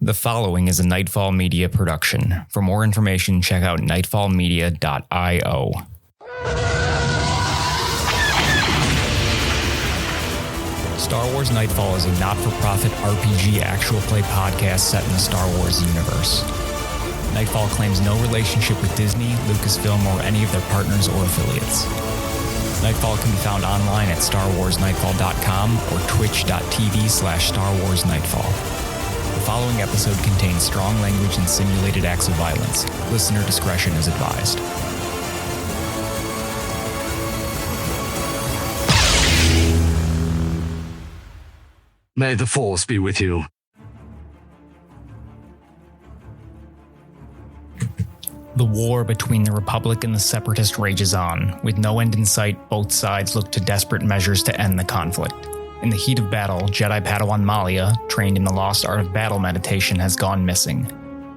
The following is a Nightfall Media production. For more information, check out nightfallmedia.io. Star Wars Nightfall is a not-for-profit RPG actual play podcast set in the Star Wars universe. Nightfall claims no relationship with Disney, Lucasfilm, or any of their partners or affiliates. Nightfall can be found online at starwarsnightfall.com or twitch.tv/StarWarsNightfall. The following episode contains strong language and simulated acts of violence. Listener discretion is advised. May the Force be with you. The war between the Republic and the Separatists rages on. With no end in sight, both sides look to desperate measures to end the conflict. In the heat of battle, Jedi Padawan Mal'IA, trained in the lost art of battle meditation, has gone missing.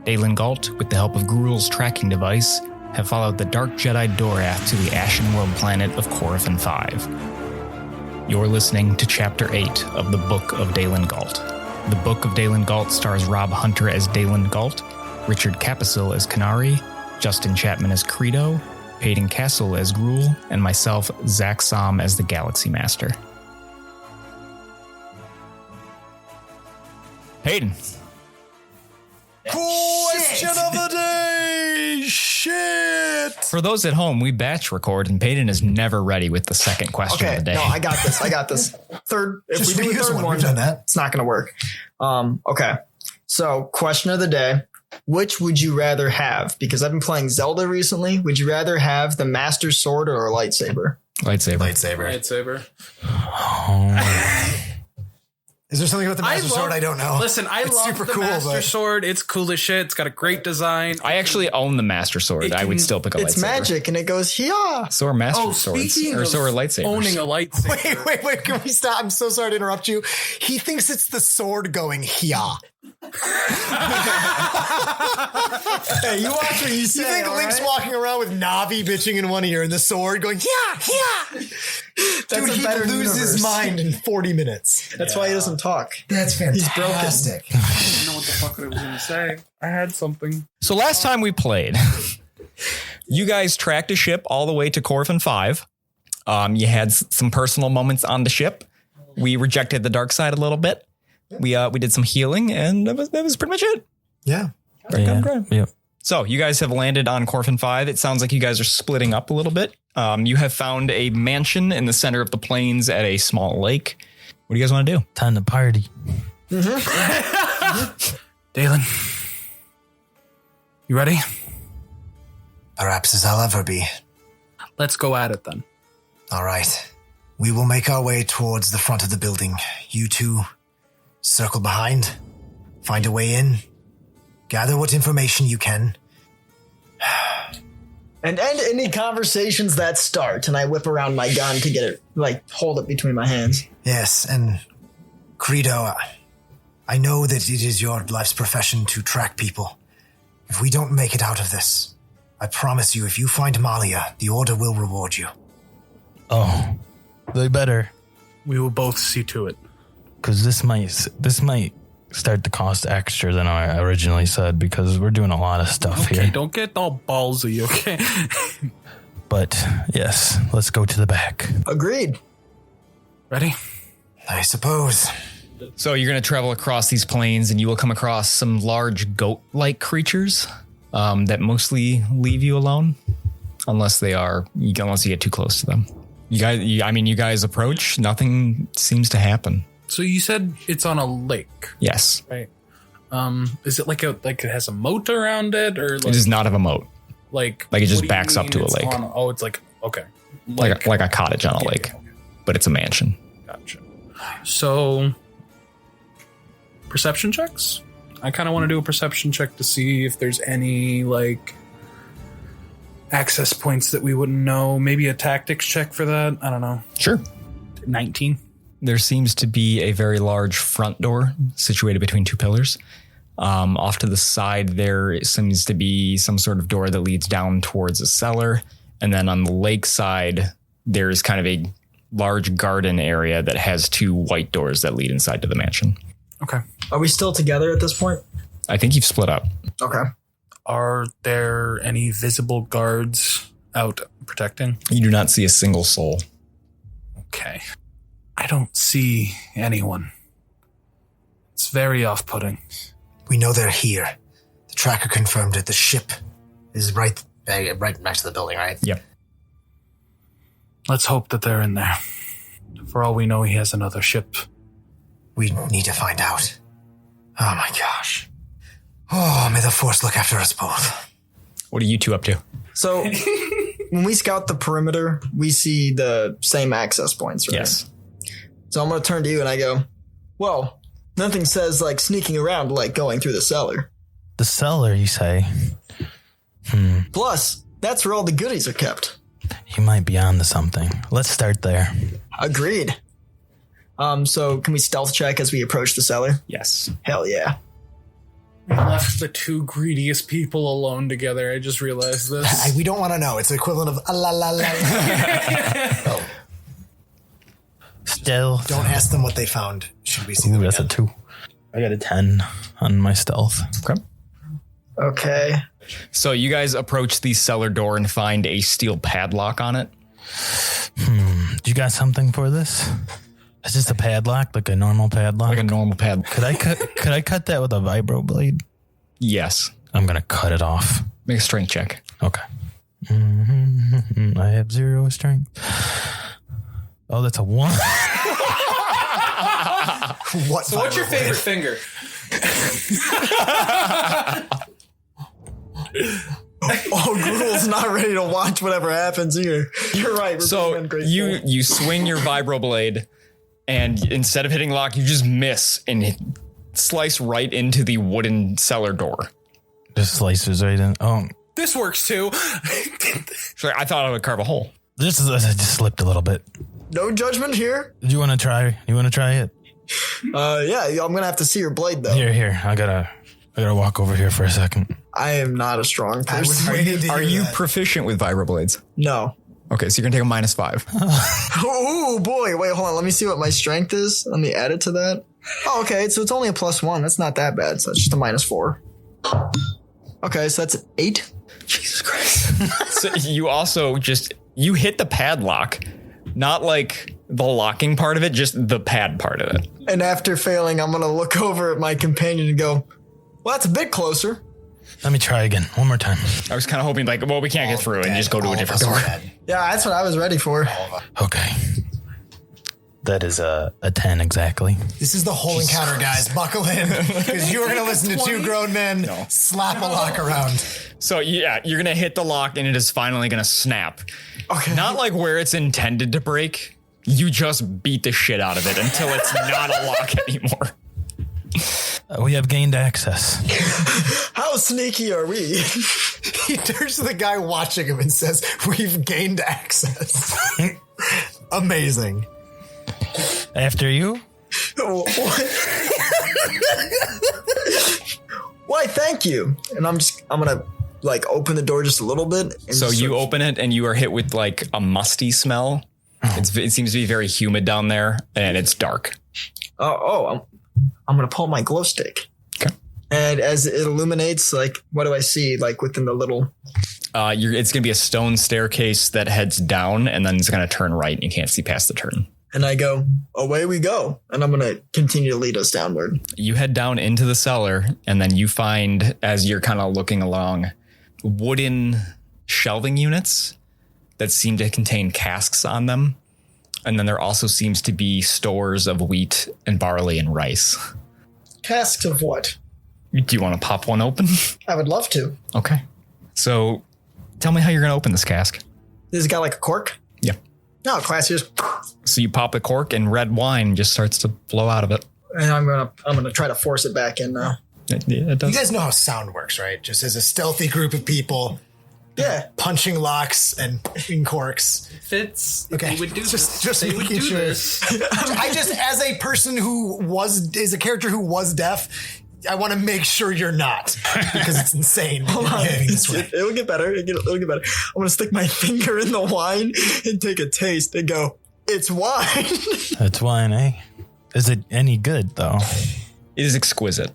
Daelen Gault, with the help of GHRUUL'S tracking device, have followed the Dark Jedi Dorath to the Ashen World planet of Cophrigin V. You're listening to Chapter 8 of the Book of Daelen Gault. The Book of Daelen Gault stars Rob Hunter as Daelen Gault, Richard Caposell as Kinari, Justin Chapman as Kreedo, Paden as Ghrull, and myself, Zakk Saam, as the Galaxy Master. Paden. Question of the day! Shit! For those at home, we batch record, and Paden is never ready with the second question of the day. No, I got this. Third, if Just we do the third one, we've done that. it's not going to work. Okay. So, question of the day. Which would you rather have? Because I've been playing Zelda recently. Would you rather have the Master Sword or a lightsaber? Lightsaber. Is there something about the Master Sword I don't know? Listen, I love super the cool, Master Sword. It's cool as shit. It's got a great design. I actually own the Master Sword. I would still pick a lightsaber. It's magic and it goes, yeah. So are Master Swords. Or so are lightsabers. Owning a lightsaber. Wait. Can we stop? I'm so sorry to interrupt you. He thinks it's the sword going, yeah. Hey, you watch what you say. You think Link's walking around with Navi bitching in one ear and the sword going, yeah. Dude, he loses his mind in 40 minutes. That's why he doesn't talk. That's fantastic. I don't know what the fuck I was going to say. I had something. So last time we played, you guys tracked a ship all the way to Cophrigin V. You had some personal moments on the ship. We rejected the dark side a little bit. We did some healing, and that was pretty much it. Yeah. Great. Yep. So you guys have landed on Cophrigin V. It sounds like you guys are splitting up a little bit. You have found a mansion in the center of the plains at a small lake. What do you guys want to do? Time to party. Daelen, you ready? Perhaps as I'll ever be. Let's go at it then. All right. We will make our way towards the front of the building. You two circle behind, find a way in, gather what information you can. And end any conversations that start. And I whip around my gun to get it, hold it between my hands. Yes, and Kreedo, I know that it is your life's profession to track people. If we don't make it out of this, I promise you, if you find Mal'IA, the Order will reward you. Oh, they better. We will both see to it. Because this might start to cost extra than I originally said, because we're doing a lot of stuff here. Don't get all ballsy, okay? But yes, let's go to the back. Agreed. Ready? I suppose. So you're going to travel across these plains, and you will come across some large goat-like creatures that mostly leave you alone, unless you get too close to them. You guys approach. Nothing seems to happen. So you said it's on a lake. Yes. Right. Is it like it has a moat around it, or It does not have a moat. Like it just backs up to a lake. It's like, okay. Like a cottage on a lake, but it's a mansion. Gotcha. So perception checks? I kind of want to do a perception check to see if there's any access points that we wouldn't know. Maybe a tactics check for that. I don't know. Sure. 19. There seems to be a very large front door situated between two pillars. Off to the side, there seems to be some sort of door that leads down towards a cellar. And then on the lake side, there's kind of a large garden area that has two white doors that lead inside to the mansion. Okay. Are we still together at this point? I think you've split up. Okay. Are there any visible guards out protecting? You do not see a single soul. Okay. I don't see anyone. It's very off-putting. We know they're here. The tracker confirmed it. The ship is right next to the building, right? Yep. Let's hope that they're in there. For all we know, he has another ship. We need to find out. Oh my gosh. Oh, may the Force look after us both. What are you two up to? So when we scout the perimeter, we see the same access points, right? Yes. So I'm going to turn to you and I go, well, nothing says like sneaking around like going through the cellar. The cellar, you say? Plus, that's where all the goodies are kept. You might be on to something. Let's start there. Agreed. So can we stealth check as we approach the cellar? Yes. Hell yeah. We left the two greediest people alone together. I just realized this. We don't want to know. It's the equivalent of la la la. Oh, Stealth. don't ask them what they found. Should we see them That's a again? 2. I got a 10 on my stealth. Okay. Okay. So you guys approach the cellar door and find a steel padlock on it. You got something for this? It's just a padlock, like a normal padlock. Like a normal pad. Could I cut that with a vibro blade? Yes. I'm gonna cut it off. Make a strength check. Okay. I have 0 strength. Oh, that's a 1. What? So what's your favorite finger? Oh, Ghruul's not ready to watch whatever happens here. You're right. We're So being ungrateful. you swing your vibro blade, and instead of hitting lock, you just miss and slice right into the wooden cellar door. Just slices right in. Oh, This works too. So I thought I would carve a hole. this is, I just slipped a little bit. No judgment here. Do you want to try? You want to try it? Yeah, I'm gonna have to see your blade though. Here. I gotta walk over here for a second. I am not a strong I was person. waiting to Are hear you that. proficient with vibroblades? No. Okay, so you're gonna take a -5. Oh boy, wait, hold on. Let me see what my strength is. Let me add it to that. Oh, okay, so it's only a +1. That's not that bad. So it's just a -4. Okay, so that's 8. Jesus Christ. So you also you hit the padlock, not like the locking part of it, just the pad part of it. And after failing, I'm gonna look over at my companion and go, well, that's a bit closer. Let me try again. One more time. I was kind of hoping like, well, we can't get through and just go to a different door. Yeah, that's what I was ready for. Okay. That is a 10 exactly. This is the whole encounter, guys. Buckle in, because you are going to listen to two grown men slap a lock around. So yeah, you're gonna hit the lock and it is finally gonna snap. Okay. Not like where it's intended to break. You just beat the shit out of it until it's not a lock anymore. We have gained access. How sneaky are we? He turns to the guy watching him and says, "We've gained access." Amazing. After you? Why, thank you. And I'm gonna like open the door just a little bit. And So just you sort of- open it and you are hit with like a musty smell. It seems to be very humid down there and it's dark. I'm gonna pull my glow stick. Okay. And as it illuminates, like, what do I see? Like within the little. It's gonna be a stone staircase that heads down and then it's gonna turn right and you can't see past the turn. And I go, away we go. And I'm gonna continue to lead us downward. You head down into the cellar and then you find, as you're kind of looking along, wooden shelving units that seem to contain casks on them. And then there also seems to be stores of wheat and barley and rice. Casks of what? Do you want to pop one open? I would love to. Okay. So tell me how you're going to open this cask. This got like a cork? Yeah. No, classy. So you pop the cork and red wine just starts to flow out of it. And I'm gonna try to force it back in now. It does. You guys know how sound works, right? Just as a stealthy group of people, Yeah. punching locks and in corks. Fits. Okay, They would do just this. They would making do sure. this. I just, as a person who is a character who was deaf, I want to make sure you're not, because it's insane. Hold on. behaving this way. It'll get better. It'll get better. I'm gonna stick my finger in the wine and take a taste and go, it's wine. That's wine, eh? Is it any good, though? It is exquisite.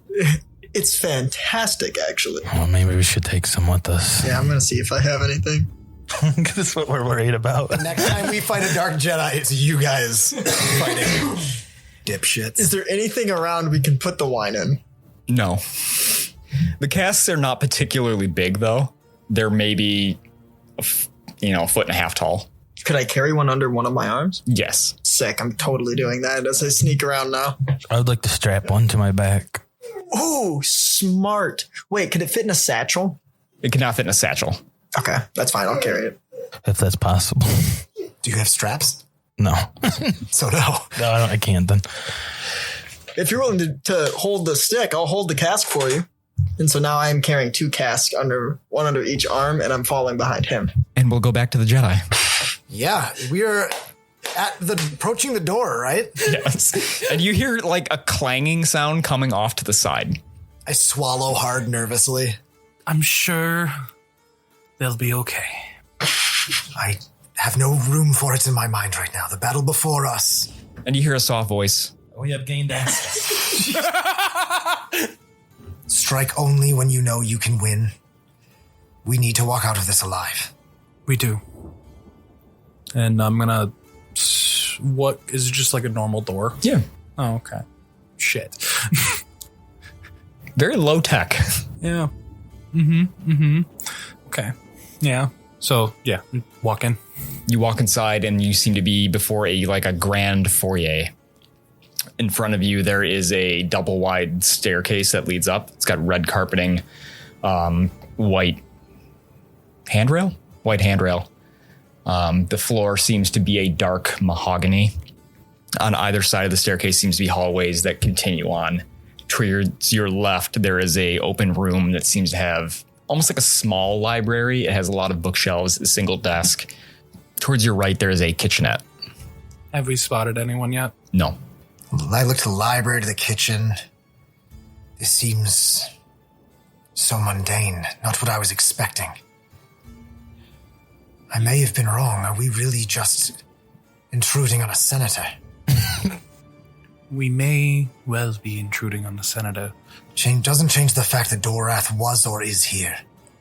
It's fantastic, actually. Well, maybe we should take some with us. Yeah, I'm going to see if I have anything. That's what we're worried about. Next time we fight a Dark Jedi, it's you guys fighting dipshits. Is there anything around we can put the wine in? No. The casks are not particularly big, though. They're maybe, a foot and a half tall. Could I carry one under one of my arms? Yes. Sick. I'm totally doing that as I sneak around now. I would like to strap one to my back. Ooh, smart. Wait, could it fit in a satchel? It cannot fit in a satchel. Okay, that's fine. I'll carry it. If that's possible. Do you have straps? No. So no. No, I can't then. If you're willing to hold the stick, I'll hold the cask for you. And so now I am carrying 2 casks, one under each arm, and I'm falling behind him. And we'll go back to the Jedi. Yeah, we're approaching the door, right? Yes. And you hear like a clanging sound coming off to the side. I swallow hard nervously. I'm sure they'll be okay. I have no room for it in my mind right now. The battle before us. And you hear a soft voice. We have gained access. Strike only when you know you can win. We need to walk out of this alive. We do. And I'm gonna... What, is it just like a normal door? Yeah. Oh, okay. Shit. Very low tech. Yeah. Okay. Yeah. So, yeah, walk in. You walk inside and you seem to be before a grand foyer. In front of you, there is a double wide staircase that leads up. It's got red carpeting, white handrail. The floor seems to be a dark mahogany. On either side of the staircase seems to be hallways that continue on. Towards your left, there is a open room that seems to have almost like a small library. It has a lot of bookshelves, a single desk. Towards your right, there is a kitchenette. Have we spotted anyone yet? No. I look to the library, to the kitchen. This seems so mundane, not what I was expecting. I may have been wrong. Are we really just intruding on a senator? We may well be intruding on the senator. Doesn't change the fact that Dorath was or is here.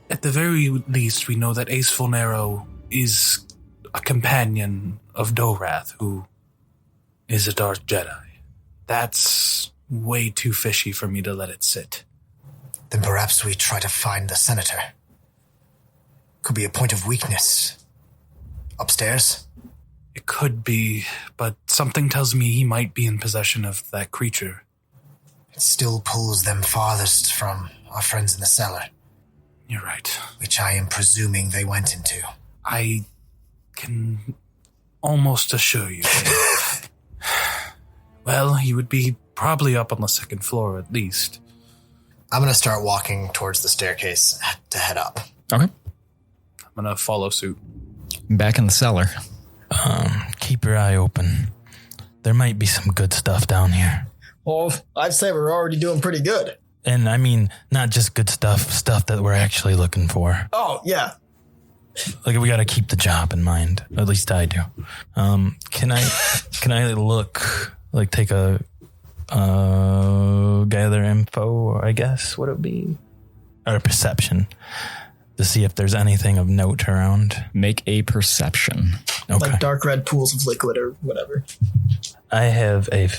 At the very least, we know that Ace Fulnero is a companion of Dorath, who is a Dark Jedi. That's way too fishy for me to let it sit. Then perhaps we try to find the senator. Could be a point of weakness. Upstairs? It could be, but something tells me he might be in possession of that creature. It still pulls them farthest from our friends in the cellar. You're right. Which I am presuming they went into. I can almost assure you. Well, he would be probably up on the second floor at least. I'm going to start walking towards the staircase to head up. Okay. I'm going to follow suit. Back in the cellar. Keep your eye open. There might be some good stuff down here. Well, I'd say we're already doing pretty good. And I mean, not just good stuff that we're actually looking for. Oh, yeah. Like, we got to keep the job in mind. At least I do. Can I look, like, take a, gather info, I guess, would it be? Or a perception to see if there's anything of note around. Make a perception. Okay. Like dark red pools of liquid or whatever. I have a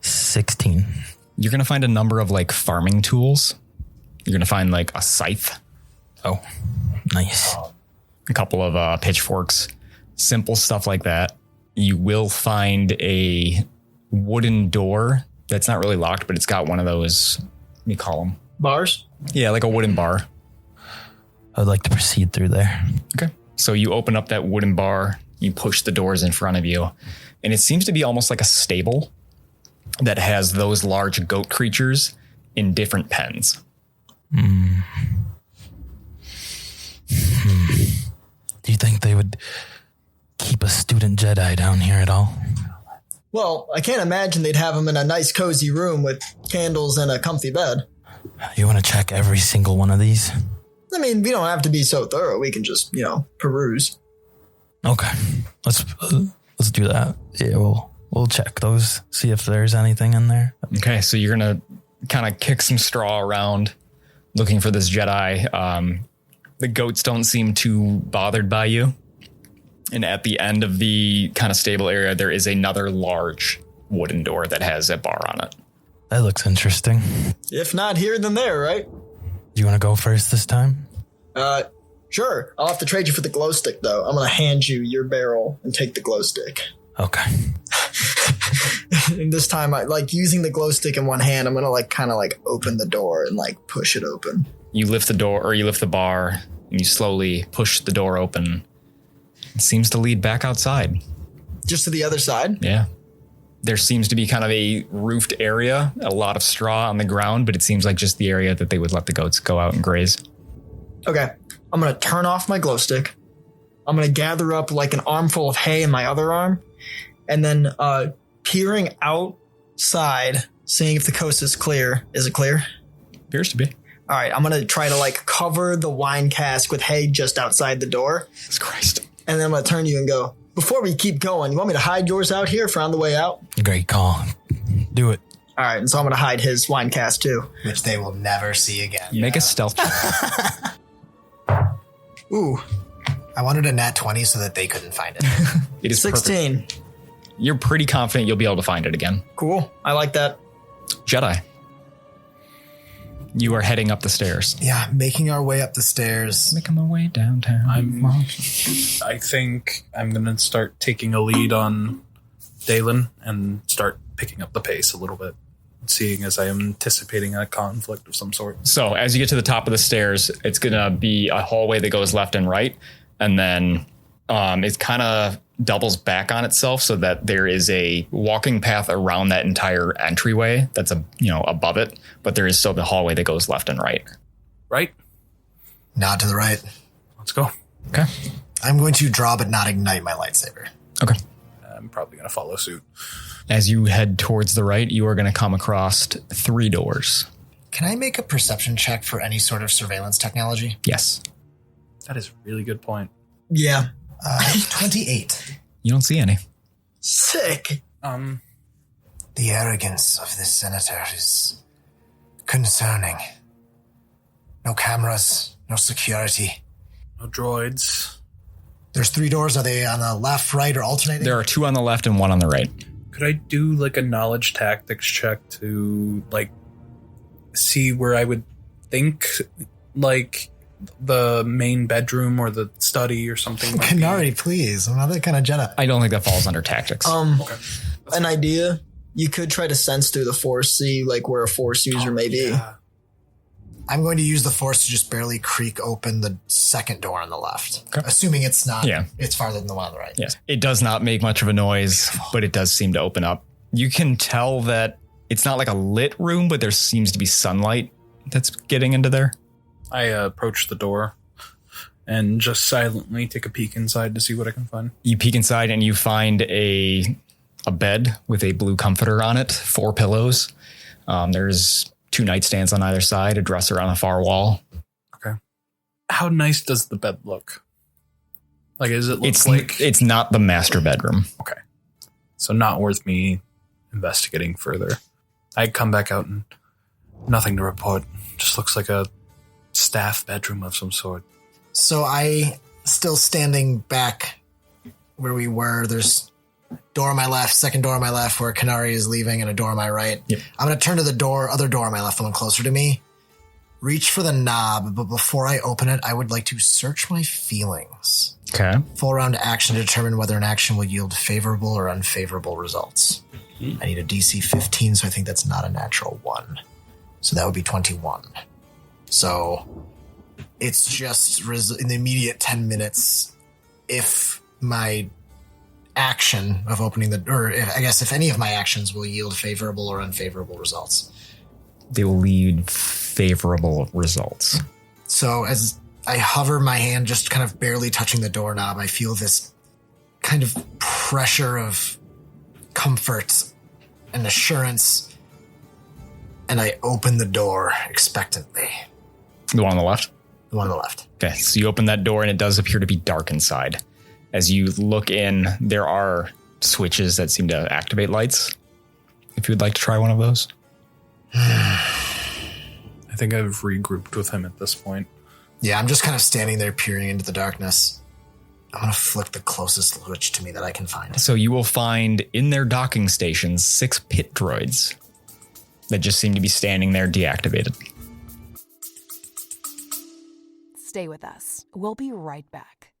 16. You're going to find a number of farming tools. You're going to find a scythe. Oh, nice. A couple of pitchforks, simple stuff like that. You will find a wooden door that's not really locked, but it's got one of those, what do you call them? Bars? Yeah, like a wooden bar. I'd like to proceed through there. Okay. So you open up that wooden bar, you push the doors in front of you, and it seems to be almost like a stable that has those large goat creatures in different pens. Do you think they would keep a student Jedi down here at all? Well, I can't imagine they'd have them in a nice cozy room with candles and a comfy bed. You want to check every single one of these? I mean, we don't have to be so thorough. We can just, peruse. Okay, let's do that. Yeah, we'll check those, see if there's anything in there. Okay, so you're gonna kind of kick some straw around looking for this Jedi. The goats don't seem too bothered by you. And at the end of the kind of stable area, there is another large wooden door that has a bar on it. That looks interesting. If not here, then there, right? Do you want to go first this time? Sure. I'll have to trade you for the glow stick, though. I'm going to hand you your barrel and take the glow stick. Okay. And this time, I like using the glow stick in one hand. I'm going to like kind of like open the door and like push it open. You lift the door, or you lift the bar, and you slowly push the door open. It seems to lead back outside. Just to the other side? Yeah. There seems to be kind of a roofed area, a lot of straw on the ground, but it seems like just the area that they would let the goats go out and graze. Okay. I'm going to turn off my glow stick. I'm going to gather up like an armful of hay in my other arm. And then peering outside, seeing if the coast is clear. Is it clear? Appears to be. All right. I'm going to try to like cover the wine cask with hay just outside the door. Jesus Christ. And then I'm going to turn to you and go, before we keep going, you want me to hide yours out here for on the way out? Great call. Do it. All right. And so I'm going to hide his wine cask too. Which they will never see again. Make a stealth check. Ooh. I wanted a nat 20 so that they couldn't find it. It is 16. perfect. You're pretty confident you'll be able to find it again. Cool. I like that. Jedi. You are heading up the stairs. Yeah, making our way up the stairs. Making my way downtown. I think I'm going to start taking a lead on Daelen and start picking up the pace a little bit, seeing as I am anticipating a conflict of some sort. So as you get to the top of the stairs, it's going to be a hallway that goes left and right. And then it kind of doubles back on itself so that there is a walking path around that entire entryway that's above it. But there is still the hallway that goes left and right. Right? Nod to the right. Let's go. Okay. I'm going to draw but not ignite my lightsaber. Okay. I'm probably going to follow suit. As you head towards the right, you are going to come across 3 doors. Can I make a perception check for any sort of surveillance technology? Yes. That is a really good point. Yeah. 28. You don't see any. Sick. The arrogance of this senator is concerning. No cameras, no security. No droids. There's 3 doors. Are they on the left, right, or alternating? There are 2 on the left and 1 on the right. Could I do like a knowledge tactics check to like see where I would think like the main bedroom or the study or something? Kinari, please. I'm not that kind of Jedi. I don't think that falls under tactics. Okay. An idea. You could try to sense through the force, see like where a force user may be. Yeah. I'm going to use the force to just barely creak open the second door on the left. Okay. Assuming it's not. Yeah. It's farther than the one on the right. Yes. It does not make much of a noise, but it does seem to open up. You can tell that it's not like a lit room, but there seems to be sunlight that's getting into there. I approach the door and just silently take a peek inside to see what I can find. You peek inside and you find a bed with a blue comforter on it, 4 pillows. There's 2 nightstands on either side, a dresser on the far wall. Okay. How nice does the bed look? Like, is it look It's not the master bedroom. Okay. So not worth me investigating further. I come back out and nothing to report. Just looks like a staff bedroom of some sort. So I still standing back where we were. There's door on my left, second door on my left where Kinari is leaving, and a door on my right. Yep. I'm going to turn to the other door on my left, the one closer to me. Reach for the knob, but before I open it, I would like to search my feelings. Okay. Full round action to determine whether an action will yield favorable or unfavorable results. I need a DC 15, so I think that's not a natural 1. So that would be 21. So it's just in the immediate 10 minutes, if my action of opening if any of my actions will yield favorable or unfavorable results. They will lead favorable results. So as I hover my hand, just kind of barely touching the doorknob, I feel this kind of pressure of comfort and assurance, and I open the door expectantly. The one on the left? The one on the left. Okay, so you open that door and it does appear to be dark inside. As you look in, there are switches that seem to activate lights. If you would like to try one of those. I think I've regrouped with him at this point. Yeah, I'm just kind of standing there peering into the darkness. I'm going to flick the closest switch to me that I can find. So you will find in their docking stations 6 pit droids that just seem to be standing there deactivated. Stay with us. We'll be right back.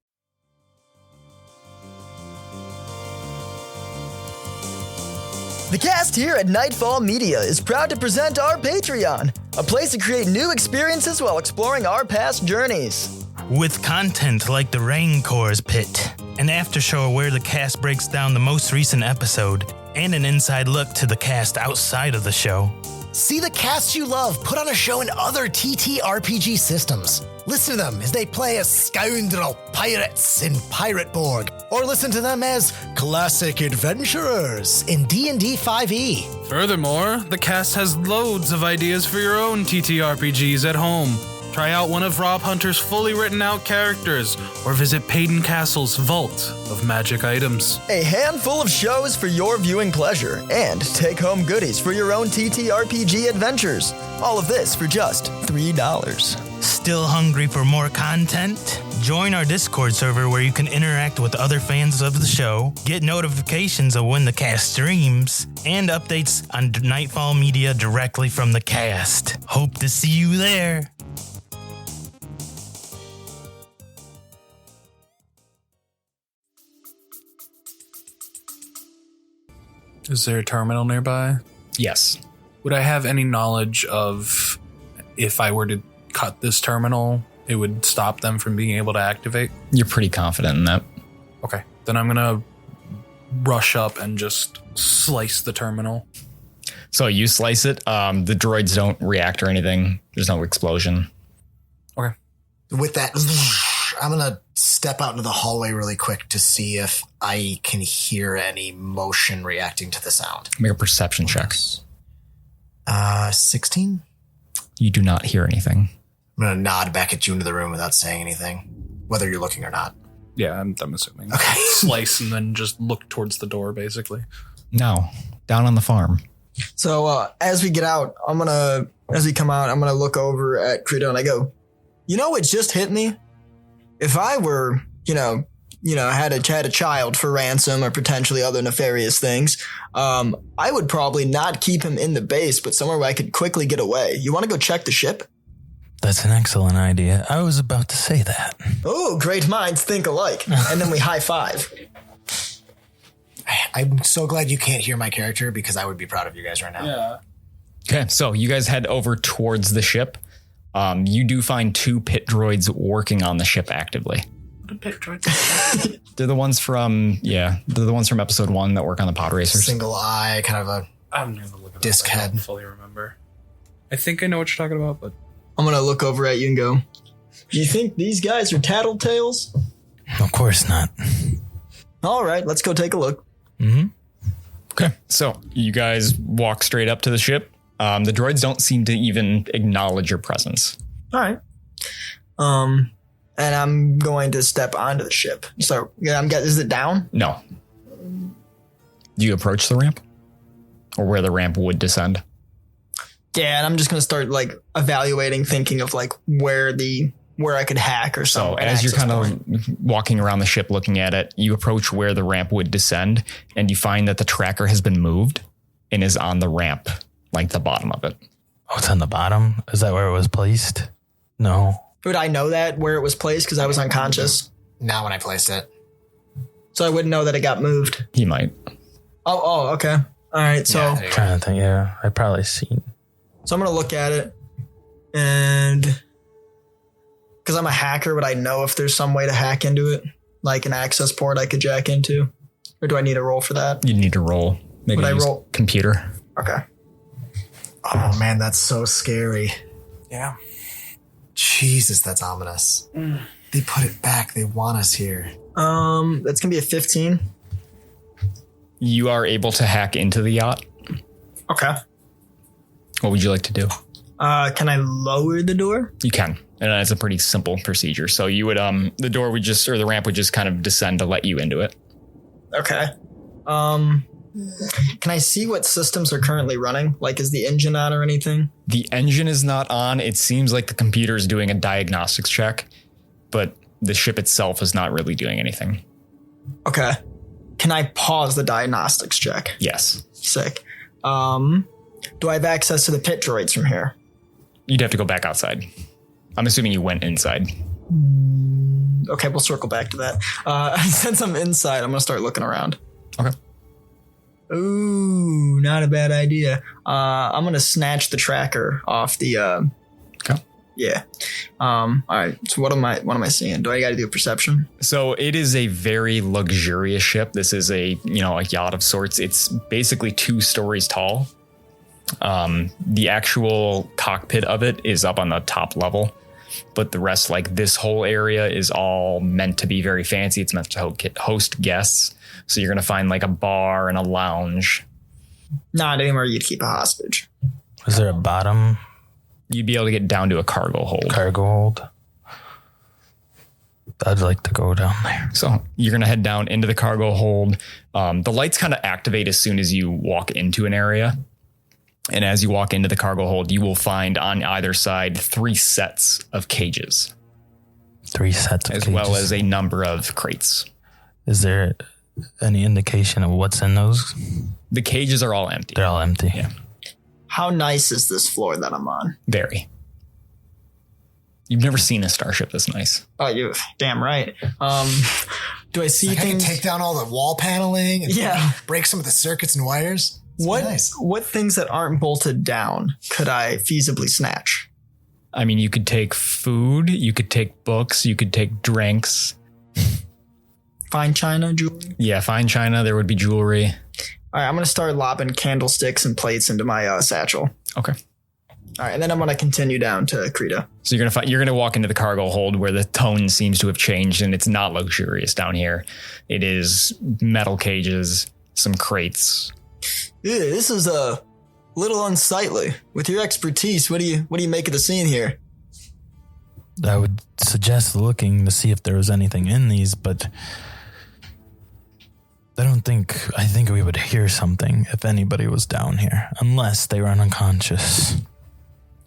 The cast here at Nightfall Media is proud to present our Patreon, a place to create new experiences while exploring our past journeys. With content like the Raincor's Pit, an after show where the cast breaks down the most recent episode, and an inside look to the cast outside of the show. See the cast you love put on a show in other TTRPG systems. Listen to them as they play as scoundrel pirates in Pirateborg, or listen to them as classic adventurers in D&D 5e. Furthermore, the cast has loads of ideas for your own TTRPGs at home. Try out one of Rob Hunter's fully written out characters, or visit Paden Castle's vault of magic items. A handful of shows for your viewing pleasure, and take-home goodies for your own TTRPG adventures. All of this for just $3. Still hungry for more content? Join our Discord server where you can interact with other fans of the show, get notifications of when the cast streams, and updates on Nightfall Media directly from the cast. Hope to see you there. Is there a terminal nearby? Yes. Would I have any knowledge of if I were to cut this terminal, it would stop them from being able to activate? You're pretty confident in that. Okay, then I'm gonna rush up and just slice the terminal. So you slice it. The droids don't react or anything. There's no explosion. Okay. With that, I'm going to step out into the hallway really quick to see if I can hear any motion reacting to the sound. Make a perception check. 16? You do not hear anything. I'm going to nod back at you into the room without saying anything, whether you're looking or not. Yeah, I'm assuming. Okay. Slice and then just look towards the door, basically. No, down on the farm. So as we get out, as we come out, I'm gonna look over at Kreedo and I go, you know, it just hit me. If I were, had a child for ransom or potentially other nefarious things, I would probably not keep him in the base, but somewhere where I could quickly get away. You want to go check the ship? That's an excellent idea. I was about to say that. Oh, great minds think alike. And then we high five. I'm so glad you can't hear my character because I would be proud of you guys right now. Yeah. Okay, so you guys head over towards the ship. You do find 2 pit droids working on the ship actively. What a pit droid. They're the ones from episode 1 that work on the pod racers. Single eye, kind of a I'm going to look at disc I don't head. fully remember. I think I know what you're talking about, but I'm going to look over at you and go, do you think these guys are tattletales? Of course not. All right, let's go take a look. Mm-hmm. Okay, so you guys walk straight up to the ship. The droids don't seem to even acknowledge your presence. All right. And I'm going to step onto the ship. So, is it down? No. Do you approach the ramp? Or where the ramp would descend? Yeah, and I'm just going to start evaluating, thinking of where I could hack or So something. as you're kind of walking around the ship looking at it, you approach where the ramp would descend and you find that the tracker has been moved and is on the ramp, the bottom of it. Oh, it's on the bottom? Is that where it was placed? No. Would I know that where it was placed because I was unconscious? Not when I placed it. So I wouldn't know that it got moved. He might. Oh, okay. All right, so Yeah, I'm trying to think, yeah. I've probably seen. I'm going to look at it and because I'm a hacker, would I know if there's some way to hack into it? Like an access port I could jack into? Or do I need a roll for that? You need to roll. Maybe Would I use roll? computer. Okay. Oh man, that's so scary. yeah. Jesus, that's ominous. They put it back. They want us here. That's going to be a 15. You are able to hack into the yacht. Okay. What would you like to do? Can I lower the door? You can. And it's a pretty simple procedure. So you would, the door would just, or the ramp would just kind of descend to let you into it. Okay. Can I see what systems are currently running? Like, is the engine on or anything? The engine is not on. It seems like the computer is doing a diagnostics check, but the ship itself is not really doing anything. Okay. Can I pause the diagnostics check? Yes. Sick. Do I have access to the pit droids from here? You'd have to go back outside. I'm assuming you went inside. Okay, we'll circle back to that. Since I'm inside, I'm going to start looking around. Okay. Ooh, not a bad idea. I'm going to snatch the tracker off the... Okay. Yeah. All right. So what am I seeing? Do I got to do a perception? So it is a very luxurious ship. This is a yacht of sorts. It's basically 2 stories tall. The actual cockpit of it is up on the top level, but the rest, like this whole area, is all meant to be very fancy. It's meant to host guests. So you're going to find like a bar and a lounge. Not anywhere you'd keep a hostage. Is there a bottom? You'd be able to get down to a cargo hold. Cargo hold? I'd like to go down there. So you're going to head down into the cargo hold. The lights kind of activate as soon as you walk into an area. And as you walk into the cargo hold, you will find on either side 3 sets of cages. 3 sets of cages. As well as a number of crates. Is there any indication of what's in those? The cages are all empty. They're all empty. Yeah. How nice is this floor that I'm on? Very. You've never seen a starship this nice. Oh, you damn right. Do I see like things? I can take down all the wall paneling and break some of the circuits and wires. What things that aren't bolted down could I feasibly snatch? I mean, you could take food, you could take books, you could take drinks. Fine china, jewelry? Yeah, fine china. There would be jewelry. All right, I'm going to start lobbing candlesticks and plates into my satchel. Okay. All right, and then I'm going to continue down to Kreedo. So you're going to walk into the cargo hold where the tone seems to have changed, and it's not luxurious down here. It is metal cages, some crates. Yeah, this is a little unsightly. With your expertise, what do you make of the scene here? I would suggest looking to see if there was anything in these, but I think we would hear something if anybody was down here, unless they were unconscious.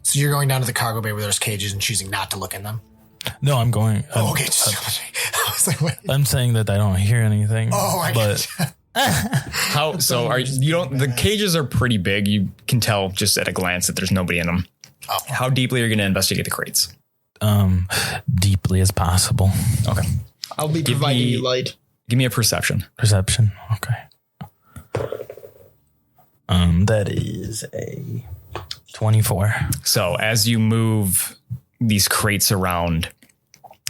So you're going down to the cargo bay where there's cages and choosing not to look in them? No, I'm going. Okay. I'm saying that I don't hear anything. Oh, I but How so? The cages are pretty big. You can tell just at a glance that there's nobody in them. Oh. How deeply are you going to investigate the crates? Deeply as possible. Okay. I'll be providing you light. Give me a perception. Perception. Okay. That is a 24. So as you move these crates around,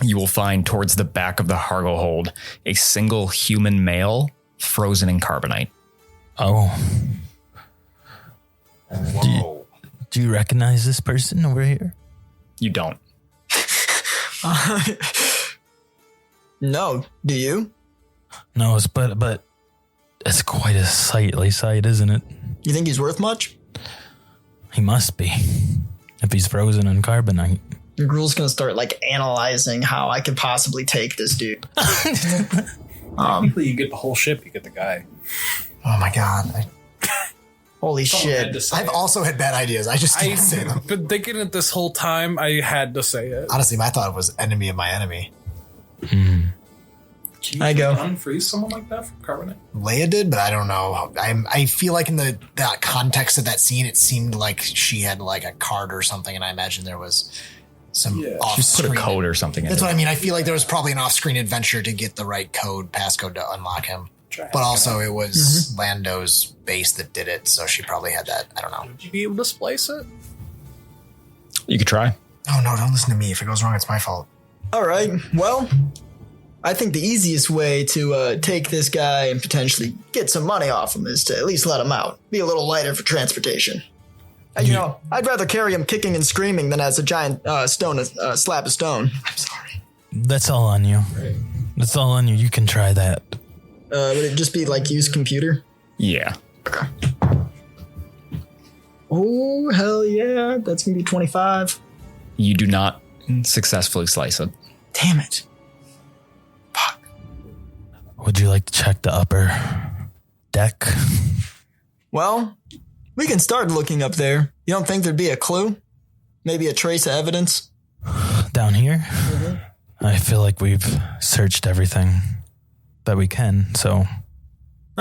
you will find towards the back of the cargo hold a single human male frozen in carbonite. Oh. Do you recognize this person over here? You don't. No. Do you? No, but it's quite a sightly sight, isn't it? You think he's worth much? He must be. If he's frozen in carbonite. Ghruul's gonna start analyzing how I could possibly take this dude. Technically, you get the whole ship. You get the guy. Oh my god! Holy shit! I've also had bad ideas. I just didn't say them. Been thinking it this whole time. I had to say it. Honestly, my thought was enemy of my enemy. I go unfreeze someone like that from carbonite. Leia did, but I don't know. I feel like in that context of that scene, it seemed like she had like a card or something, and I imagine there was some off-screen. Put a code or something. That's what I mean. I feel like there was probably an off-screen adventure to get the right passcode to unlock him. But also, it was Lando's base that did it, so she probably had that. I don't know. Would you be able to splice it? You could try. Oh no! Don't listen to me. If it goes wrong, it's my fault. All right. Well, I think the easiest way to take this guy and potentially get some money off him is to at least let him out. Be a little lighter for transportation. And, I'd rather carry him kicking and screaming than as a giant slab of stone. I'm sorry. That's all on you. Right. That's all on you. You can try that. Would it just be like use computer? Yeah. Okay. Oh, hell yeah. That's going to be 25. You do not successfully slice it. Damn it. Would you like to check the upper? deck? Well, we can start looking up there. You don't think there'd be a clue? Maybe a trace of evidence? Down here? I feel like we've searched everything that we can, so All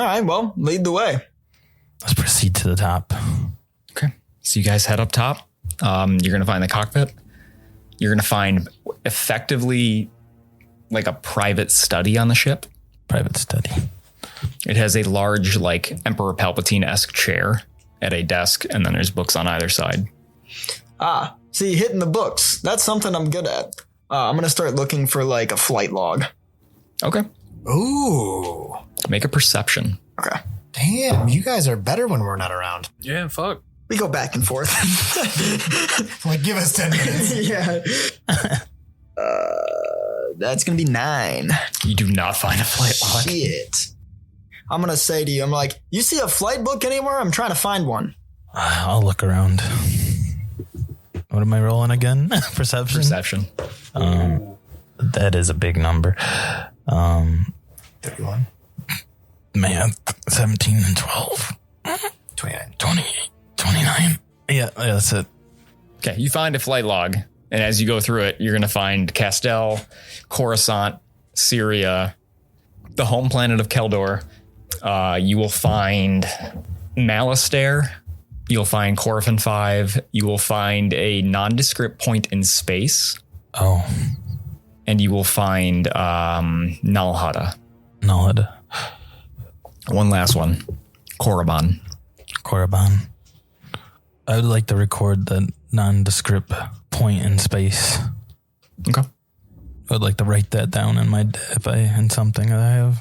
right, well, lead the way. let's proceed to the top. Okay. So you guys head up top. You're going to find the cockpit. You're going to find effectively like a private study on the ship. Private study. It has a large, like, Emperor Palpatine-esque chair at a desk, and then there's books on either side. Ah, see, hitting the books. That's something I'm good at. I'm going to start looking for, like, a flight log. Okay. Ooh. Make a perception. Okay. Damn, you guys are better when we're not around. Yeah, fuck. We go back and forth. Like, give us 10 minutes. Yeah. That's going to be 9. You do not find a flight log. Shit. I'm going to say to you, I'm like, you see a flight book anywhere? I'm trying to find one. I'll look around. What am I rolling again? Perception? Perception. That is a big number. 31. Math, 17 and 12. 29. 28, 29. Yeah, that's it. Okay, you find a flight log, and as you go through it, you're going to find Castel, Coruscant, Syria, the home planet of Keldor. You will find Malastare. You'll find Corfin 5. You will find a nondescript point in space. Oh, And you will find Nalhada. Nod. One last one. Korriban. Korriban. I would like to record the nondescript point in space. Okay. I would like to write that down in my in something that I have.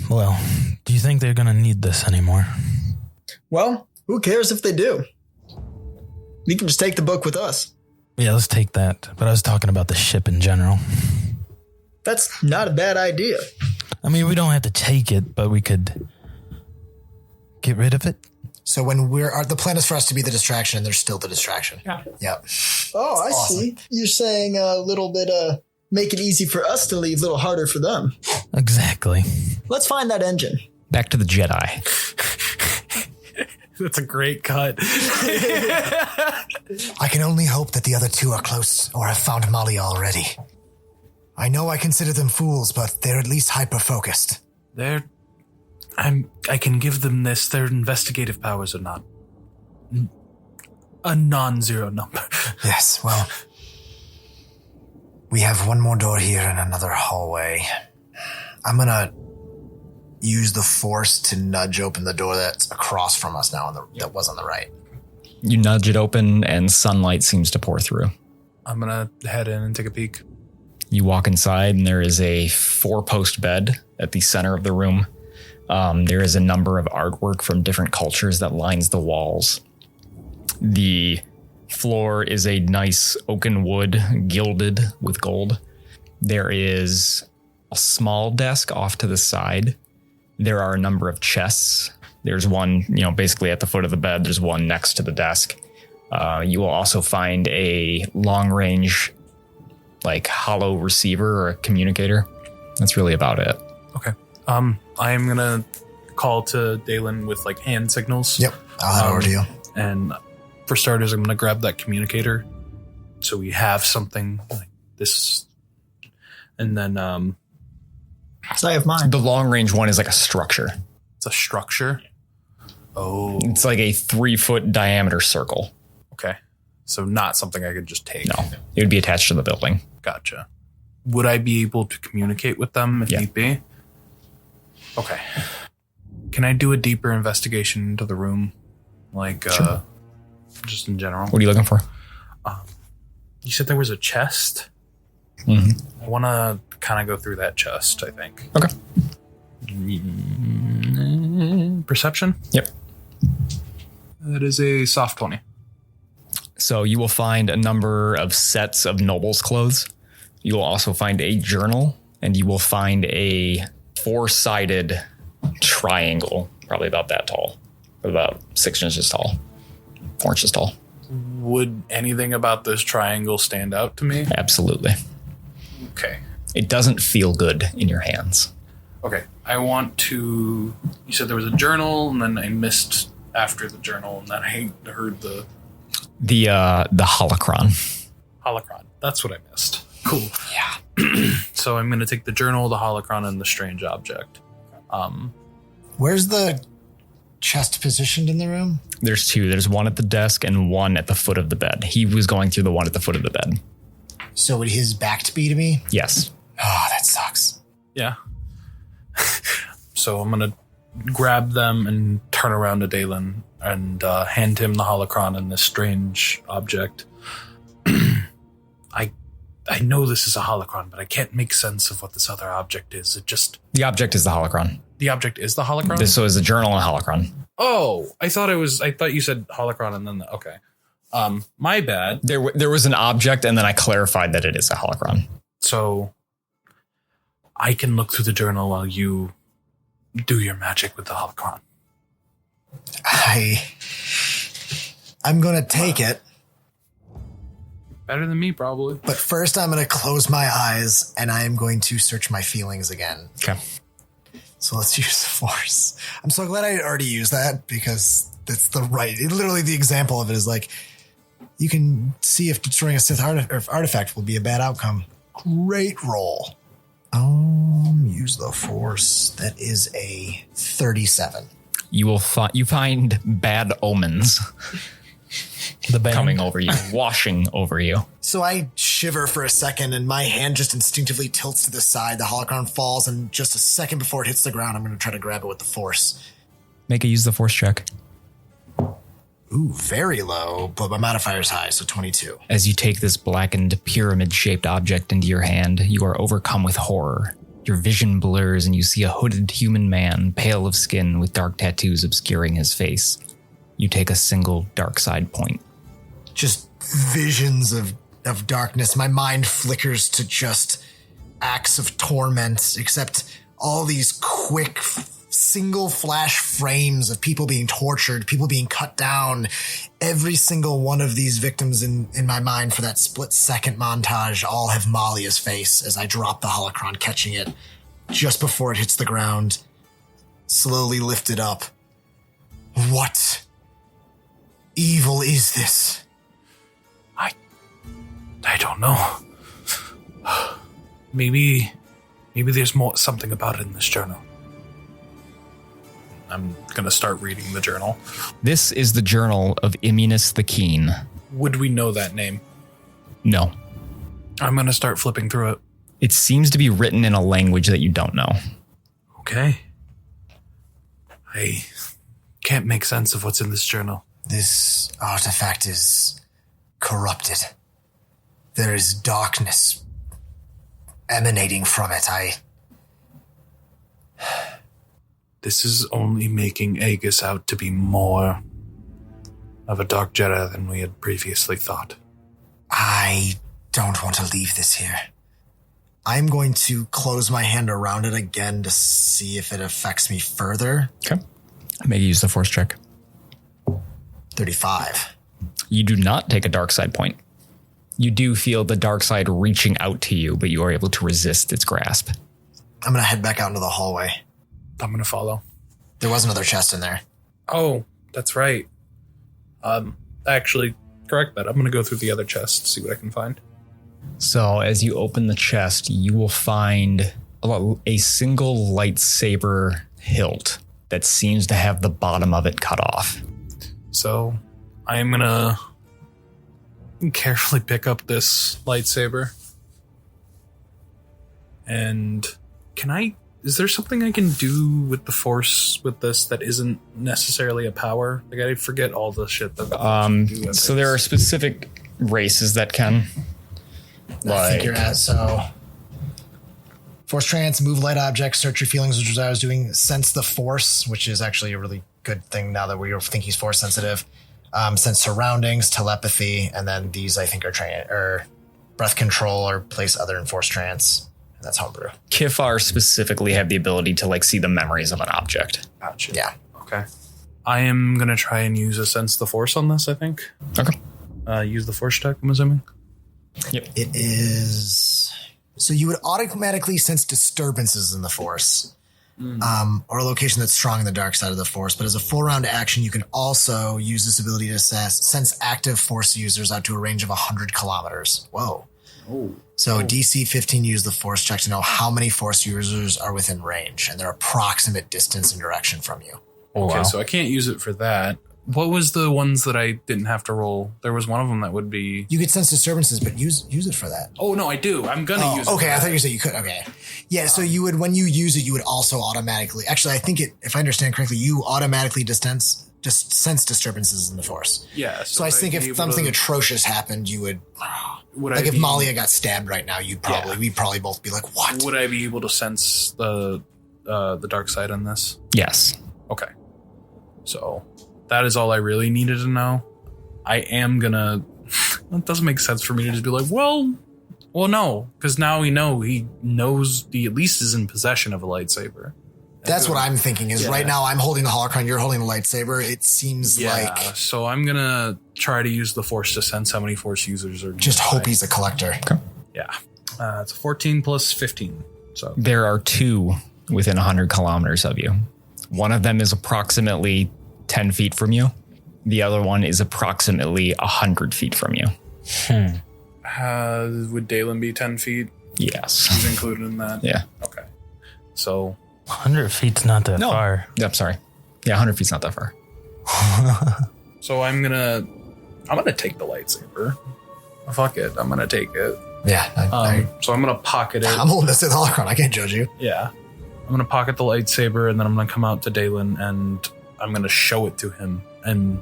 Well, do you think they're gonna need this anymore? Well, who cares if they do? We can just take the book with us. Yeah, let's take that. But I was talking about the ship in general. That's not a bad idea. I mean, we don't have to take it, but we could get rid of it. So when the plan is for us to be the distraction, and there's still the distraction. Yeah. Yep. Oh, I see. You're saying a little bit, make it easy for us to leave, a little harder for them. Exactly. Let's find that engine. Back to the Jedi. That's a great cut. I can only hope that the other two are close or have found Malia already. I know I consider them fools, but they're at least hyper-focused. I can give them this. Their investigative powers are not a non-zero number. Yes, well, we have one more door here and another hallway. I'm gonna use the force to nudge open the door that's across from us now, that was on the right. You nudge it open and sunlight seems to pour through. I'm gonna head in and take a peek. You walk inside and there is a 4-post bed at the center of the room. There is a number of artwork from different cultures that lines the walls. The floor is a nice oaken wood, gilded with gold. There is a small desk off to the side. There are a number of chests. There's one, basically at the foot of the bed. There's one next to the desk. You will also find a long-range, hollow receiver or a communicator. That's really about it. Okay. I am gonna call to Daelen with hand signals. Yep, I'll head over to you. And for starters, I'm gonna grab that communicator so we have something like this. And then So I have mine. The long-range one is like a structure. it's a structure. Oh, It's like a 3-foot diameter circle. okay. So not something I could just take. No, it would be attached to the building. Gotcha. Would I be able to communicate with them if Yeah. need be? Okay. Can I do a deeper investigation into the room? Sure. Just in general? What are you looking for? You said there was a chest? Mm-hmm. I want to kind of go through that chest, I think. Okay. Perception? Yep. That is a soft 20. So you will find a number of sets of nobles' clothes. You will also find a journal, and you will find a 4-sided triangle, probably about that tall, about 6 inches tall, 4 inches tall. Would anything about this triangle stand out to me? Absolutely. Okay. It doesn't feel good in your hands. Okay. I want to... You said there was a journal, and then I missed after the journal, and then I heard the holocron. Holocron. That's what I missed. Cool. Yeah. So I'm going to take the journal, the holocron, and the strange object. Where's the chest positioned in the room? There's two. There's one at the desk and one at the foot of the bed. He was going through the one at the foot of the bed. So would his back to be to me? Yes. Oh, that sucks. Yeah. So I'm going to grab them and turn around to Daelen and hand him the holocron and this strange object. I know this is a holocron, but I can't make sense of what this other object is. The object is the holocron. The object is the holocron? This was a journal and a holocron. Oh, I thought you said holocron and then okay. My bad. There was an object and then I clarified that it is a holocron. So I can look through the journal while you do your magic with the holocron. I'm going to take it. Better than me, probably. But first I'm going to close my eyes and I am going to search my feelings again. Okay. So let's use the force. I'm so glad I already used that because that's literally the example of it is like, you can see if destroying a Sith artifact will be a bad outcome. Great roll. Use the force. That is a 37. You find bad omens. The band coming over you, washing over you. So I shiver for a second and my hand just instinctively tilts to the side. The holocron falls and just a second before it hits the ground, I'm going to try to grab it with the force. Make a use the force check. Ooh, very low, but my modifier's high, so 22. As you take this blackened pyramid-shaped object into your hand, you are overcome with horror. Your vision blurs and you see a hooded human man, pale of skin with dark tattoos obscuring his face. You take a single dark side point. Just visions of darkness. My mind flickers to just acts of torment, except all these quick single flash frames of people being tortured, people being cut down. Every single one of these victims in my mind for that split second montage all have Malia's face as I drop the holocron, catching it just before it hits the ground. Slowly lift it up. What evil is this? I don't know. Maybe there's something about it in this journal. I'm going to start reading the journal. This is the journal of Immunus the Keen. Would we know that name? No. I'm going to start flipping through it. It seems to be written in a language that you don't know. Okay. I can't make sense of what's in this journal. This artifact is corrupted. There is darkness emanating from it. This is only making Aegis out to be more of a Dark Jedi than we had previously thought. I don't want to leave this here. I'm going to close my hand around it again to see if it affects me further. Okay. Maybe use the force check. 35. You do not take a dark side point. You do feel the dark side reaching out to you, but you are able to resist its grasp. I'm going to head back out into the hallway. I'm going to follow. There was another chest in there. Oh, that's right. Actually, correct that. I'm going to go through the other chest, see what I can find. So as you open the chest, you will find a single lightsaber hilt that seems to have the bottom of it cut off. So I'm going to carefully pick up this lightsaber. And is there something I can do with the force with this that isn't necessarily a power? Like, I forget all the shit that the force can do with So this. there are specific races that can. I think you're at, so force trance, move light objects, search your feelings, which is what I was doing. Sense the force, which is actually a really good thing now that we think he's force sensitive. Sense surroundings, telepathy, and then these I think are breath control or place other in force trance. And that's homebrew. Kifar specifically have the ability to see the memories of an object. Gotcha. Yeah. Okay. I am going to try and use a sense the force on this, I think. Okay. Use the force check, I'm assuming. Yep. It is. So you would automatically sense disturbances in the force. or a location that's strong in the dark side of the Force. But as a full round action, you can also use this ability to sense active Force users out to a range of 100 kilometers. Whoa. Oh. So DC 15 use the Force check to know how many Force users are within range and their approximate distance and direction from you. Okay, so I can't use it for that. What was the ones that I didn't have to roll? There was one of them that would be... You could sense disturbances, but use it for that. Oh, no, I do. I'm going to use it. Okay, I thought you said you could. Okay. Yeah, so you would, when you use it, you would also automatically... Actually, I think if I understand correctly, you automatically just sense disturbances in the Force. Yeah. So I think if something atrocious happened, you would... Like if Malia got stabbed right now, we'd probably both be like, what? Would I be able to sense the dark side on this? Yes. Okay. So that is all I really needed to know. I am gonna... It doesn't make sense for me to just be like, well, no. Because now we know he knows he at least is in possession of a lightsaber. That's what I'm thinking is right now I'm holding the holocron, you're holding the lightsaber. It seems like... So I'm going to try to use the Force to sense how many Force users are... Just hope he's a collector. Okay. Yeah. It's a 14 plus 15. So there are 2 within 100 kilometers of you. One of them is approximately 10 feet from you. The other one is approximately 100 feet from you. Would Daelen be 10 feet? Yes. He's included in that? Yeah. Okay. So... 100 feet's not that far. Yep, sorry. Yeah, 100 feet's not that far. So I'm gonna take the lightsaber. Fuck it, I'm gonna take it. Yeah. So I'm gonna pocket it. I'm holding this to the holocron. I can't judge you. Yeah. I'm gonna pocket the lightsaber and then I'm gonna come out to Daelen and I'm gonna show it to him. And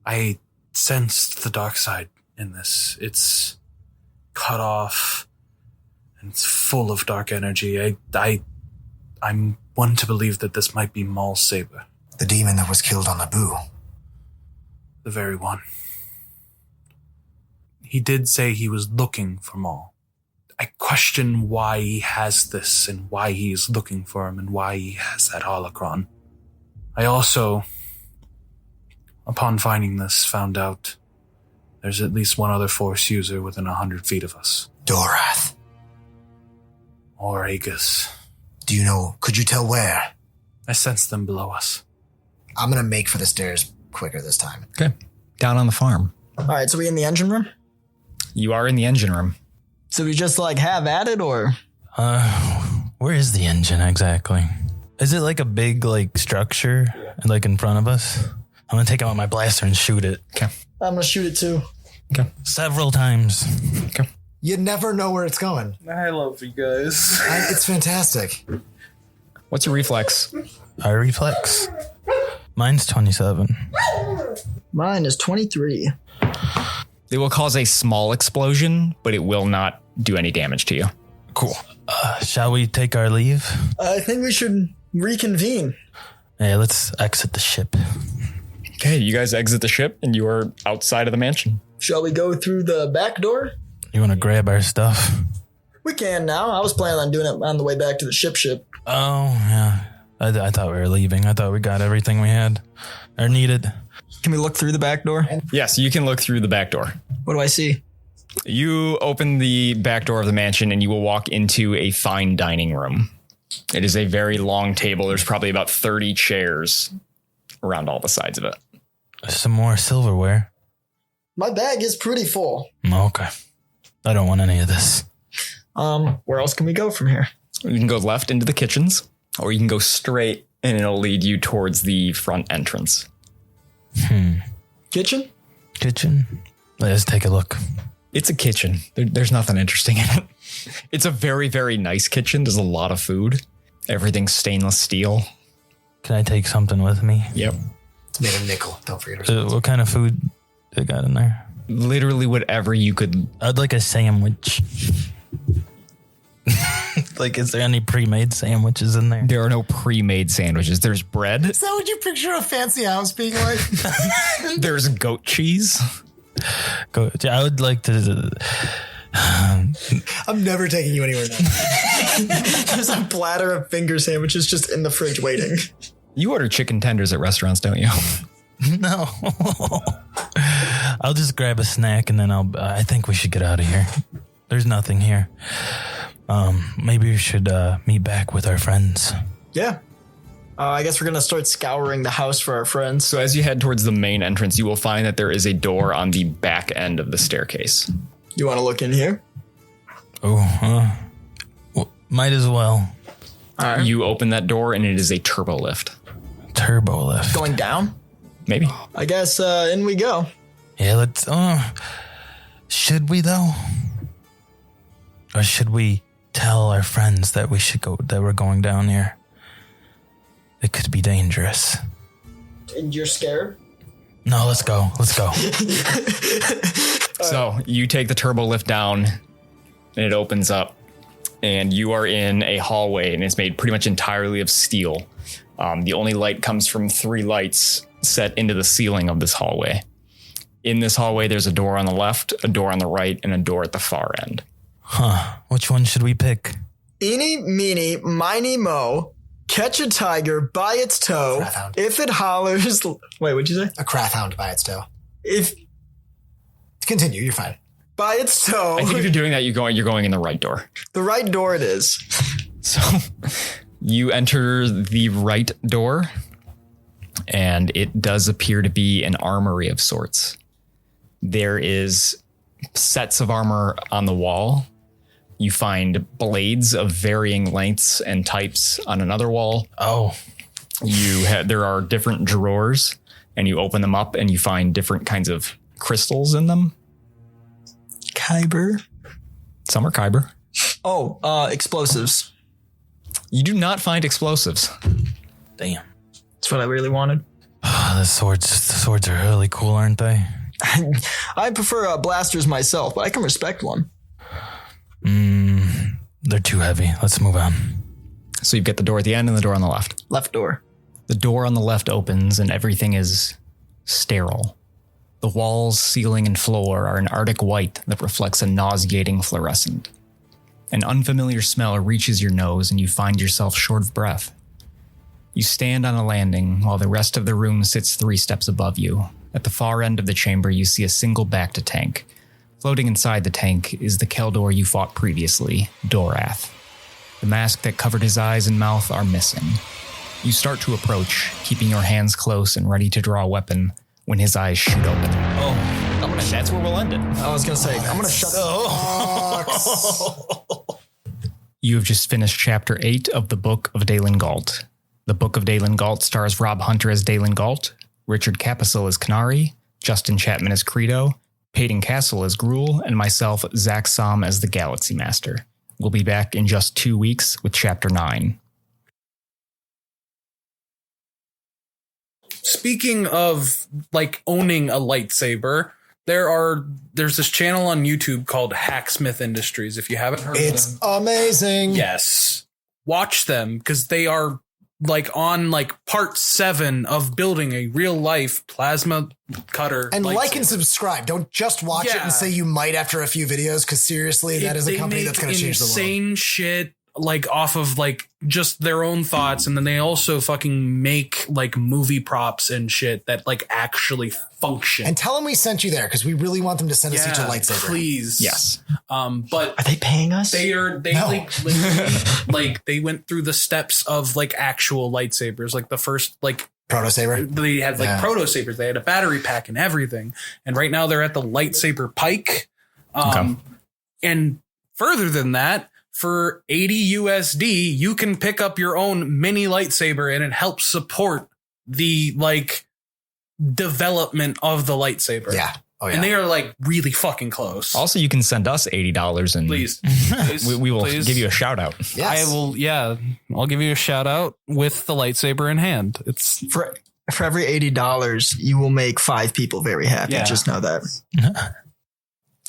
I sensed the dark side in this. It's cut off. And it's full of dark energy. I'm one to believe that this might be Maul's saber. The demon that was killed on Naboo. The very one. He did say he was looking for Maul. I question why he has this and why he is looking for him and why he has that holocron. I also, upon finding this, found out there's at least one other Force user within 100 feet of us. Dorath. Or Aegis. Do you know, could you tell where? I sense them below us. I'm going to make for the stairs quicker this time. Okay. Down on the farm. All right, so we in the engine room? You are in the engine room. So we just like have at it or? Where is the engine exactly? Is it like a big like structure like in front of us? I'm going to take out my blaster and shoot it. Okay. I'm going to shoot it too. Okay. Several times. Okay. You never know where it's going. I love you guys. It's fantastic. What's your reflex? Our reflex. Mine's 27. Mine is 23. It will cause a small explosion, but it will not do any damage to you. Cool. Shall we take our leave? I think we should reconvene. Yeah, let's exit the ship. Okay, you guys exit the ship and you are outside of the mansion. Shall we go through the back door? You want to grab our stuff? We can now. I was planning on doing it on the way back to the ship. Oh, yeah. I thought we were leaving. I thought we got everything we had or needed. Can we look through the back door? Yes, you can look through the back door. What do I see? You open the back door of the mansion and you will walk into a fine dining room. It is a very long table. There's probably about 30 chairs around all the sides of it. Some more silverware. My bag is pretty full. Okay. I don't want any of this. Where else can we go from here? You can go left into the kitchens, or you can go straight and it'll lead you towards the front entrance. Kitchen? Kitchen? Let's take a look. It's a kitchen. There's nothing interesting in it. It's a very, very nice kitchen. There's a lot of food. Everything's stainless steel. Can I take something with me? Yep. It's made of nickel. Don't forget. What kind of food they got in there? Literally whatever you could. I'd like a sandwich. Like, is there any pre-made sandwiches in there? There are no pre-made sandwiches. There's bread. Is that what you picture a fancy house being like? There's goat cheese. I would like to... I'm never taking you anywhere now. There's a platter of finger sandwiches just in the fridge waiting. You order chicken tenders at restaurants, don't you? No. I'll just grab a snack and then I think we should get out of here. There's nothing here. Maybe we should meet back with our friends. Yeah. I guess we're going to start scouring the house for our friends. So as you head towards the main entrance, you will find that there is a door on the back end of the staircase. You want to look in here? Oh, well, might as well. All right. You open that door and it is a turbo lift. Turbo lift. Going down? Maybe. I guess in we go. Yeah, let's. Should we though? Or should we tell our friends that we should go? That we're going down here. It could be dangerous. And you're scared? No, let's go. Let's go. So you take the turbo lift down and it opens up and you are in a hallway and it's made pretty much entirely of steel. The only light comes from 3 lights set into the ceiling of this hallway. In this hallway, there's a door on the left, a door on the right, and a door at the far end. Huh. Which one should we pick? Eeny, meeny, miny, mo. Catch a tiger by its toe. Crathhound. If it hollers... Wait, what'd you say? A crathhound by its toe. If Continue, you're fine. by its toe... I think if you're doing that, you're going in the right door. The right door it is. So you enter the right door, and it does appear to be an armory of sorts. There is sets of armor on the wall. You find blades of varying lengths and types on another wall. Oh, There are different drawers, and you open them up, and you find different kinds of crystals in them. Kyber. Some are kyber. Oh, explosives. You do not find explosives. damn. That's what I really wanted. The swords are really cool, aren't they? I prefer blasters myself, but I can respect one. They're too heavy. Let's move on. So you've got the door at the end and the door on the left. Left door. The door on the left opens and everything is sterile. The walls, ceiling, and floor are an arctic white that reflects a nauseating fluorescent. An unfamiliar smell reaches your nose and you find yourself short of breath. You stand on a landing while the rest of the room sits 3 steps above you. At the far end of the chamber, you see a single Bacta tank. Floating inside the tank is the Keldor you fought previously, Dorath. The mask that covered his eyes and mouth are missing. You start to approach, keeping your hands close and ready to draw a weapon, when his eyes shoot open. Oh, that's where we'll end it. I was going to say, I'm going to shut You have just finished Chapter 8 of the Book of Daelen Gault. The Book of Daelen Gault stars Rob Hunter as Daelen Gault, Richard Caposell as Kinari, Justin Chapman as Kreedo, Paden Castle as Ghruul, and myself, Zakk Saam, as the Galaxy Master. We'll be back in just 2 weeks with Chapter 9. Speaking of like owning a lightsaber, there's this channel on YouTube called Hacksmith Industries. If you haven't heard of them, It's amazing. yes, watch them because they are like on like part 7 of building a real life plasma cutter. And like lightsaber. and subscribe. Don't just watch it Yeah. and say you might after a few videos, because seriously, that is a They company make that's going to change the world. insane shit like off of like just their own thoughts, and then they also fucking make like movie props and shit that like actually function. And tell them we sent you there, because we really want them to send us each a lightsaber. please. Yes. But Are they paying us? they No. like literally like they went through the steps of like actual lightsabers, like the first like Proto saber. they had like Yeah. proto sabers, they had a battery pack and everything, and right now they're at the lightsaber pike. And further than that, for 80 USD, you can pick up your own mini lightsaber, and it helps support the like development of the lightsaber. Yeah. Oh yeah. And they are like really fucking close. Also, you can send us $80 and Please. we will Please. give you a shout out. Yes. I will, yeah, I'll give you a shout out with the lightsaber in hand. It's For every $80, you will make 5 people very happy. Yeah. Just know that.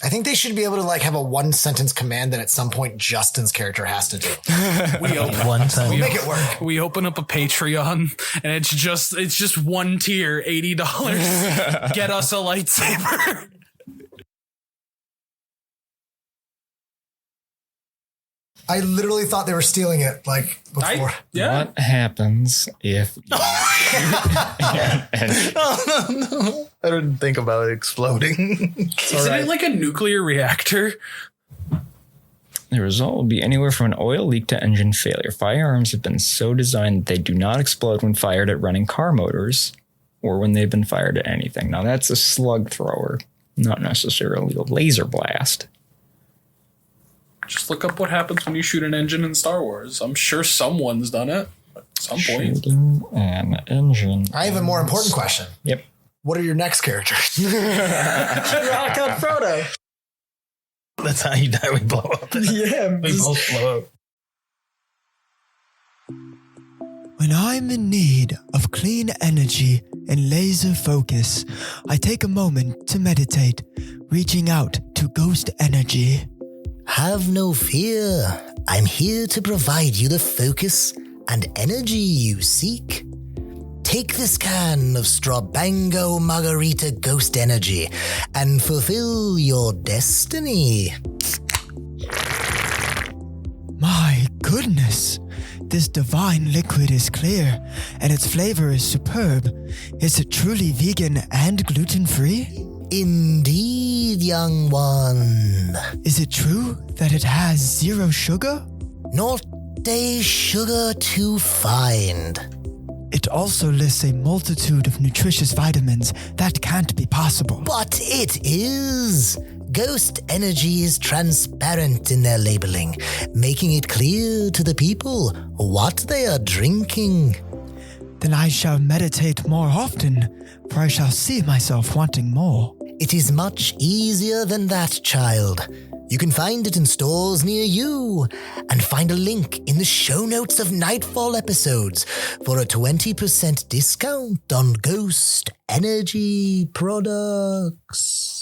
I think they should be able to like have a 1-sentence command that at some point Justin's character has to do. we open, One time. We'll make it work. we open up a Patreon, and it's just one tier, $80. Get us a lightsaber. I literally thought they were stealing it like before. Yeah. What happens if and No. I didn't think about it exploding. Isn't it like a nuclear reactor? The result will be anywhere from an oil leak to engine failure. Firearms have been so designed that they do not explode when fired at running car motors or when they've been fired at anything. Now that's a slug thrower, not necessarily a laser blast. Just look up what happens when you shoot an engine in Star Wars. I'm sure someone's done it at some point. Shooting an engine. I have a more important question. Yep. What are your next characters? Rock up Frodo. That's how you die. We blow up. Yeah. We both blow up. When I'm in need of clean energy and laser focus, I take a moment to meditate, reaching out to ghost energy. Have no fear. I'm here to provide you the focus and energy you seek. Take this can of Strabango Margarita Ghost Energy and fulfill your destiny. My goodness, this divine liquid is clear and its flavor is superb. Is it truly vegan and gluten-free? Indeed, young one. Is it true that it has 0 sugar? Not a sugar to find. It also lists a multitude of nutritious vitamins. That can't be possible. But it is. Ghost Energy is transparent in their labeling, making it clear to the people what they are drinking. Then I shall meditate more often, for I shall see myself wanting more. It is much easier than that, child. You can find it in stores near you, and find a link in the show notes of Nightfall episodes for a 20% discount on Ghost Energy products.